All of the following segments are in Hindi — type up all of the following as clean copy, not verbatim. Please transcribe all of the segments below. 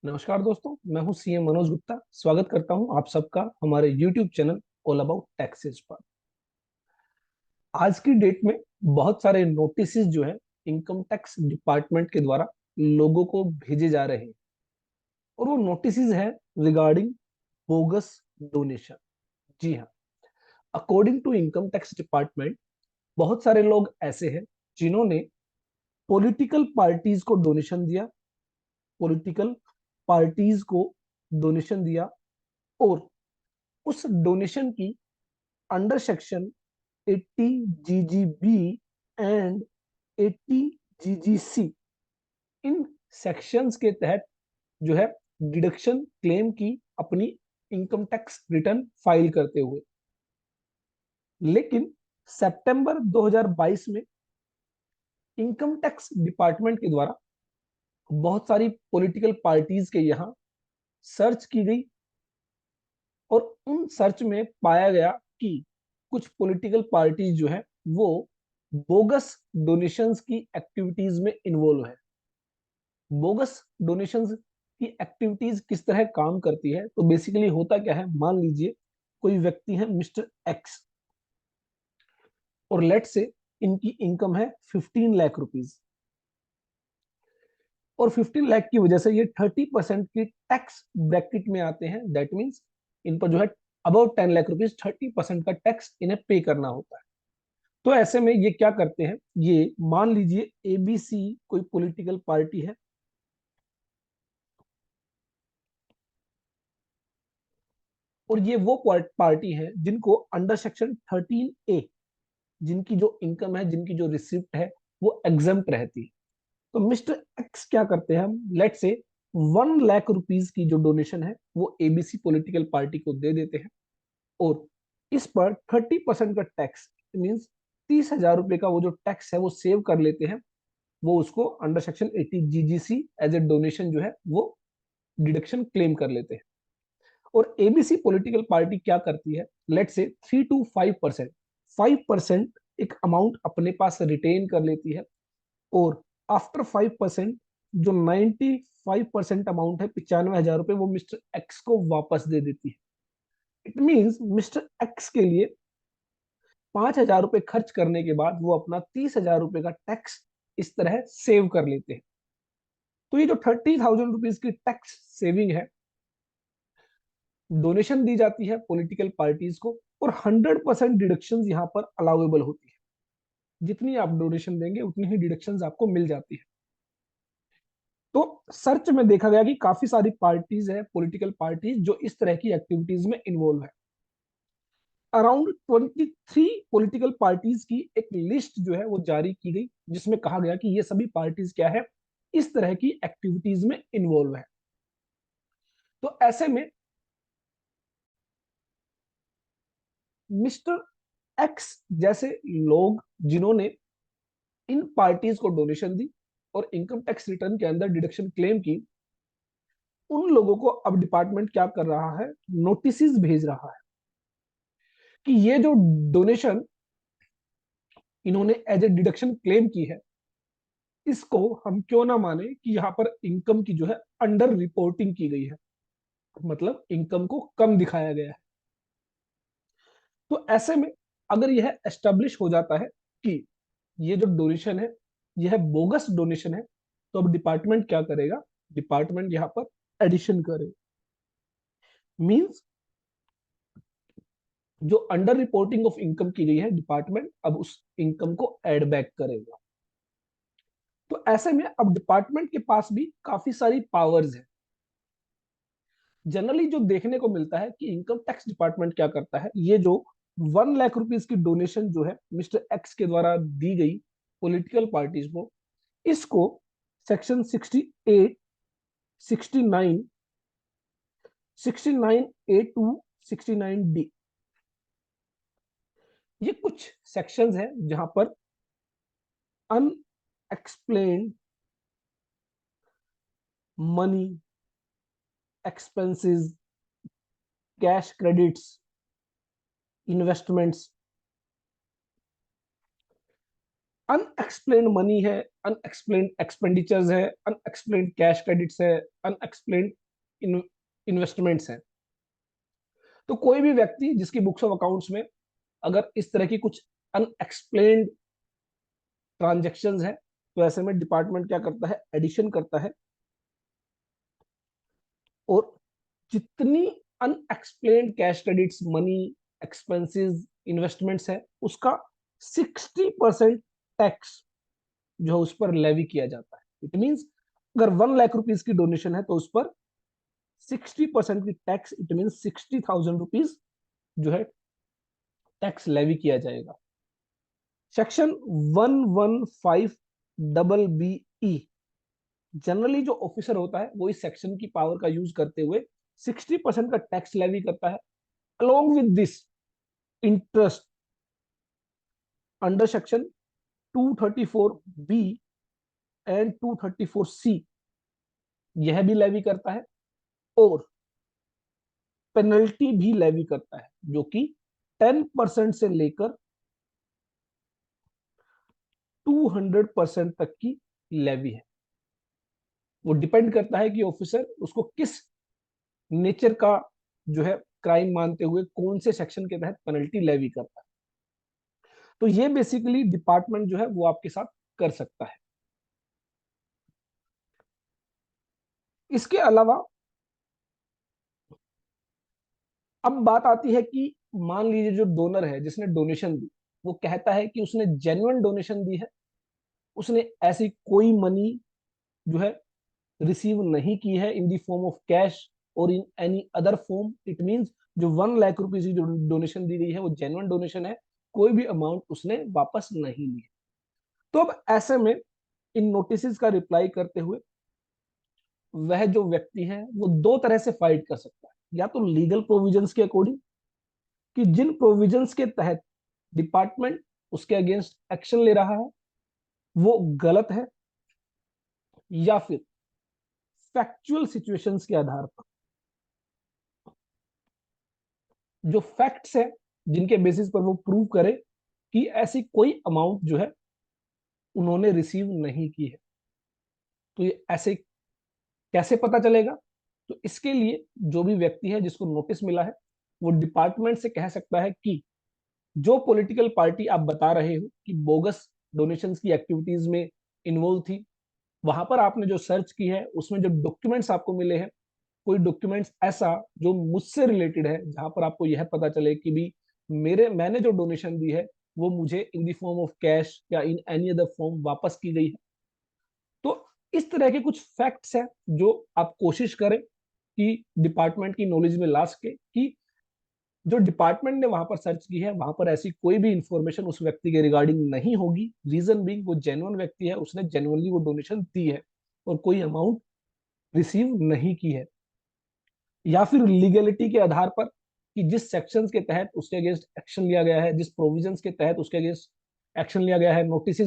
नमस्कार दोस्तों, मैं हूं सीएम मनोज गुप्ता। स्वागत करता हूं आप सबका हमारे YouTube channel all about taxes पर। आज की डेट में बहुत सारे नोटिसेस जो है इनकम टैक्स डिपार्टमेंट के द्वारा लोगों को भेजे जा रहे हैं, और वो नोटिसेस है रिगार्डिंग बोगस डोनेशन। जी हाँ, according to income tax department बहुत सारे लोग ऐसे हैं जिन्होंने पॉलिटिकल पार्टीज को डोनेशन दिया, पॉलिटिकल पार्टीज को डोनेशन दिया, और उस डोनेशन की under section 80 GGB and 80 GGC, इन सेक्शंस के तहत जो है डिडक्शन क्लेम की अपनी इनकम टैक्स रिटर्न फाइल करते हुए। लेकिन सितंबर 2022 में इनकम टैक्स डिपार्टमेंट के द्वारा बहुत सारी पॉलिटिकल पार्टीज के यहाँ सर्च की गई, और उन सर्च में पाया गया कि कुछ पॉलिटिकल पार्टीज जो है वो बोगस डोनेशंस की एक्टिविटीज में इन्वॉल्व है। बोगस डोनेशंस की एक्टिविटीज किस तरह काम करती है, तो बेसिकली होता क्या है, मान लीजिए कोई व्यक्ति है मिस्टर एक्स, और लेट से इनकी इनकम है 15 लाख रुपीज, और 15 लाख की वजह से ये 30% की टैक्स ब्रैकेट में आते हैं। दैट मीन्स इन पर जो है अबाउट 10 लाख रुपीज 30% का टैक्स इन्हें पे करना होता है। तो ऐसे में ये क्या करते हैं, ये मान लीजिए एबीसी कोई पॉलिटिकल पार्टी है, और ये वो पार्टी है जिनको अंडर सेक्शन 13A, जिनकी जो इनकम है, जिनकी जो रिसिप्ट है, वो एग्जम्प्ट रहती है। तो मिस्टर एक्स क्या करते हैं, हम लेट से 1 लाख रुपीज की जो डोनेशन है वो एबीसी पॉलिटिकल पार्टी को दे देते हैं, और इस पर 30% का टैक्स मीन्स 30,000 रुपए का वो जो टैक्स है वो सेव कर लेते हैं। वो उसको under section 80 GGC as a donation जो है वो डिडक्शन क्लेम कर लेते हैं। और एबीसी पॉलिटिकल पार्टी क्या करती है, लेट से 3 to 5%, 5% एक अमाउंट अपने पास रिटेन कर लेती है, और आफ्टर 5% जो 95% अमाउंट है 95,000 रुपए, वो मिस्टर एक्स को वापस दे देती है। इट मीन्स मिस्टर एक्स के लिए 5,000 रुपए खर्च करने के बाद वो अपना 30,000 रुपए का टैक्स इस तरह सेव कर लेते हैं। तो ये जो 30,000 रुपीज की टैक्स सेविंग है, डोनेशन दी जाती है पॉलिटिकल पार्टीज को, और 100% डिडक्शन यहाँ पर अलाउेबल होती है। जितनी आप डोनेशन देंगे उतनी ही डिडक्शन आपको मिल जाती है। तो सर्च में देखा गया कि काफी सारी पार्टीज है, पॉलिटिकल पार्टीज, जो इस तरह की एक्टिविटीज में इन्वॉल्व है। अराउंड 23 पॉलिटिकल पार्टीज की एक लिस्ट जो है वो जारी की गई, जिसमें कहा गया कि ये सभी पार्टीज क्या है, इस तरह की एक्टिविटीज में इन्वॉल्व है। तो ऐसे में मिस्टर एक्स जैसे लोग जिन्होंने इन पार्टीज को डोनेशन दी और इनकम टैक्स रिटर्न के अंदर डिडक्शन क्लेम की, उन लोगों को अब डिपार्टमेंट क्या कर रहा है, नोटिस भेज रहा है कि ये जो डोनेशन इन्होंने एज ए डिडक्शन क्लेम की है, इसको हम क्यों ना माने कि यहाँ पर इनकम की जो है अंडर रिपोर्टिंग की गई है, मतलब इनकम को कम दिखाया गया है। तो ऐसे में अगर यह एस्टेब्लिश हो जाता है कि ये जो डोनेशन है यह बोगस डोनेशन है, तो अब डिपार्टमेंट क्या करेगा, डिपार्टमेंट यहाँ पर एडिशन करेगा। मींस जो अंडर रिपोर्टिंग ऑफ इनकम की गई है, डिपार्टमेंट अब उस इनकम को एड बैक करेगा। तो ऐसे में अब डिपार्टमेंट के पास भी काफी सारी पावर्स है। जनरली जो देखने को मिलता है कि इनकम टैक्स डिपार्टमेंट क्या करता है, ये जो 1 लाख रुपीज की डोनेशन जो है मिस्टर एक्स के द्वारा दी गई पॉलिटिकल पार्टीज को, इसको सेक्शन 68, 69, 69A टू 69D, ये कुछ सेक्शंस हैं जहां पर unexplained money, expenses, cash credits, investments, unexplained money है, अनएक्सप्लेन्ड एक्सपेंडिचर्स है, अनएक्सप्लेन्ड कैश क्रेडिट्स है, अनएक्सप्लेन्ड इन्वेस्टमेंट्स है। तो कोई भी व्यक्ति जिसकी बुक्स ऑफ अकाउंट्स में अगर इस तरह की कुछ अनएक्सप्लेन्ड ट्रांजेक्शन्स है, तो ऐसे में डिपार्टमेंट क्या करता है, एडिशन करता है, और जितनी unexplained cash credits, money, expenses, investments है, उसका 60% टैक्स जो है उस पर लेवी किया जाता है। इट मींस अगर 1 लाख रुपीज की डोनेशन है तो उस पर 60% की टैक्स, इट मींस 60,000 रुपीज जो है टैक्स लेवी किया जाएगा। सेक्शन 115 BE, जनरली जो ऑफिसर होता है वो इस सेक्शन की पावर का यूज करते हुए 60% का टैक्स लेवी करता है। Along with this interest under section 234B and 234C यह भी लेवी करता है, और पेनल्टी भी लेवी करता है, जो कि 10% से लेकर 200% तक की लेवी है। वो डिपेंड करता है कि ऑफिसर उसको किस नेचर का जो है क्राइम मानते हुए कौन से सेक्शन के तहत पेनल्टी लेवी करता है। तो ये बेसिकली डिपार्टमेंट जो है वो आपके साथ कर सकता है। इसके अलावा अब बात आती है कि मान लीजिए जो डोनर है जिसने डोनेशन दी, वो कहता है कि उसने जेन्युइन डोनेशन दी है, उसने ऐसी कोई मनी जो है रिसीव नहीं की है in the form of cash और in any other form. It means जो 1 लाख रुपीज की जो डोनेशन दी गई है वो जेन्युइन डोनेशन है, कोई भी अमाउंट उसने वापस नहीं ली। तो अब ऐसे में इन नोटिस का रिप्लाई करते हुए वह जो व्यक्ति है वो दो तरह से फाइट कर सकता है, या तो लीगल प्रोविजंस के अकॉर्डिंग कि जिन प्रोविजंस के तहत डिपार्टमेंट उसके अगेंस्ट एक्शन ले रहा है वो गलत है, या फिर फैक्चुअल सिचुएशंस के आधार पर जो फैक्ट्स है जिनके बेसिस पर वो प्रूव करे कि ऐसी कोई अमाउंट जो है उन्होंने रिसीव नहीं की है। तो ये ऐसे कैसे पता चलेगा? तो इसके लिए जो भी व्यक्ति है जिसको नोटिस मिला है वो डिपार्टमेंट से कह सकता है कि जो पॉलिटिकल पार्टी आप बता रहे हो कि बोगस डोनेशंस की एक्टिविटीज में इन्वॉल्व थी, वहां पर आपने जो सर्च की है उसमें जो डॉक्यूमेंट्स आपको मिले हैं, कोई डॉक्यूमेंट्स ऐसा जो मुझसे रिलेटेड है जहां पर आपको यह पता चले कि भी मैंने जो डोनेशन दी है वो मुझे इन द फॉर्म ऑफ कैश या इन एनी अदर फॉर्म वापस की गई है। तो इस तरह के कुछ फैक्ट्स हैं जो आप कोशिश करें कि डिपार्टमेंट की नॉलेज में ला सके कि जो डिपार्टमेंट ने वहां पर सर्च की है वहां पर ऐसी कोई भी इंफॉर्मेशन उस व्यक्ति के रिगार्डिंग नहीं होगी। रीजन बीइंग वो जेन्युइन व्यक्ति है, उसने जेन्युइनली वो डोनेशन दी है और कोई अमाउंट रिसीव नहीं की है। या फिर लीगलिटी के आधार पर कि जिस सेक्शन के तहत उसके अगेंस्ट एक्शन लिया गया है, जिस प्रोविजन के तहत उसके अगेंस्ट एक्शन लिया गया है, नोटिस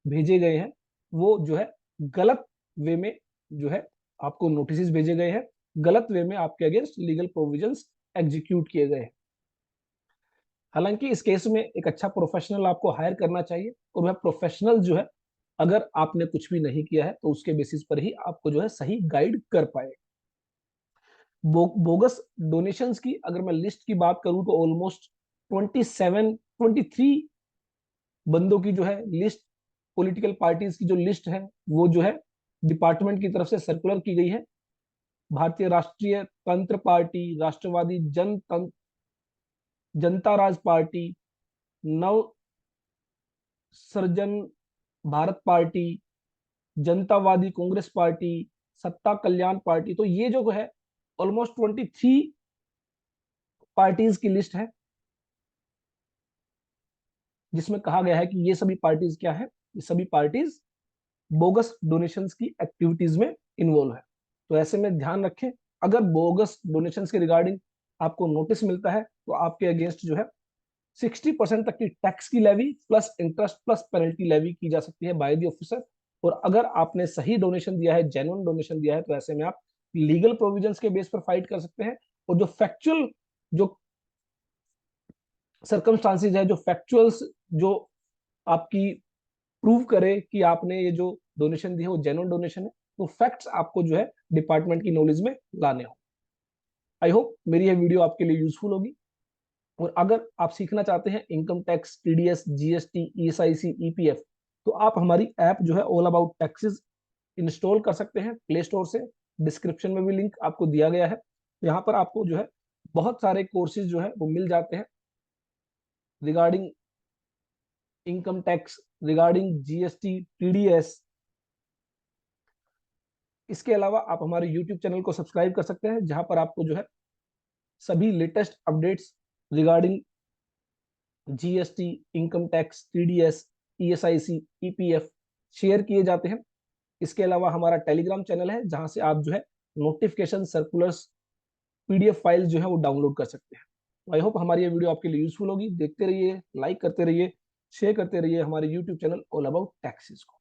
भेजे गए हैं, वो जो है गलत वे में जो है आपको नोटिस भेजे गए हैं, गलत वे में आपके अगेंस्ट लीगल प्रोविजंस एग्जीक्यूट किए गए हैं। हालांकि इस केस में एक अच्छा प्रोफेशनल आपको हायर करना चाहिए, और वह प्रोफेशनल जो है अगर आपने कुछ भी नहीं किया है तो उसके बेसिस पर ही आपको जो है सही गाइड कर पाए। बोगस डोनेशंस की अगर मैं लिस्ट की बात करूं तो ऑलमोस्ट 23 बंदों की जो है लिस्ट, पॉलिटिकल पार्टीज की जो लिस्ट है वो जो है डिपार्टमेंट की तरफ से सर्कुलर की गई है। भारतीय राष्ट्रीय तंत्र पार्टी, राष्ट्रवादी जनता राज पार्टी, नव सृजन भारत पार्टी, जनतावादी कांग्रेस पार्टी, सत्ता कल्याण पार्टी, तो ये जो है ऑलमोस्ट 23 पार्टीज की लिस्ट है जिसमें कहा गया है कि ये सभी पार्टीज क्या है, ये सभी पार्टीज बोगस डोनेशंस की एक्टिविटीज में इन्वॉल्व है। तो ऐसे में ध्यान रखें, अगर बोगस डोनेशंस के रिगार्डिंग आपको नोटिस मिलता है तो आपके अगेंस्ट जो है 60% तक की टैक्स की levy plus interest plus penalty levy की जा सकती है बाय द ऑफिसर। और अगर आपने सही डोनेशन दिया है, जेन्युइन डोनेशन दिया है, तो ऐसे में आप लीगल प्रोविजंस के बेस पर फाइट कर सकते हैं। और जो फैक्चुअल जो सर्कमस्टांसिस है, जो फैक्चुअल्स जो आपकी प्रूव करे कि आपने ये जो डोनेशन दी है वो जेन्युइन डोनेशन है, तो फैक्ट्स आपको जो है डिपार्टमेंट की नॉलेज में लाने हो। आई होप मेरी ये वीडियो आपके लिए यूजफुल होगी। और अगर आप सीखना चाहते हैं income tax, TDS, GST, ESIC, EPF, तो आप हमारी ऐप जो है ऑल अबाउट टैक्सेस इंस्टॉल कर सकते हैं प्ले स्टोर से। डिस्क्रिप्शन में भी लिंक आपको दिया गया है। यहाँ पर आपको जो है बहुत सारे कोर्सेज जो है वो मिल जाते हैं regarding income tax, regarding GST, TDS. इसके अलावा आप हमारे यूट्यूब चैनल को सब्सक्राइब कर सकते हैं, जहां पर आपको जो है सभी latest updates regarding GST, income tax, TDS, ESIC, EPF share किए जाते हैं। इसके अलावा हमारा टेलीग्राम चैनल है, जहां से आप जो है नोटिफिकेशन, सर्कुलर्स, पीडीएफ फाइल जो है वो डाउनलोड कर सकते हैं। आई होप हमारी ये वीडियो आपके लिए यूजफुल होगी। देखते रहिए, लाइक करते रहिए, शेयर करते रहिए हमारे YouTube channel all about taxes को।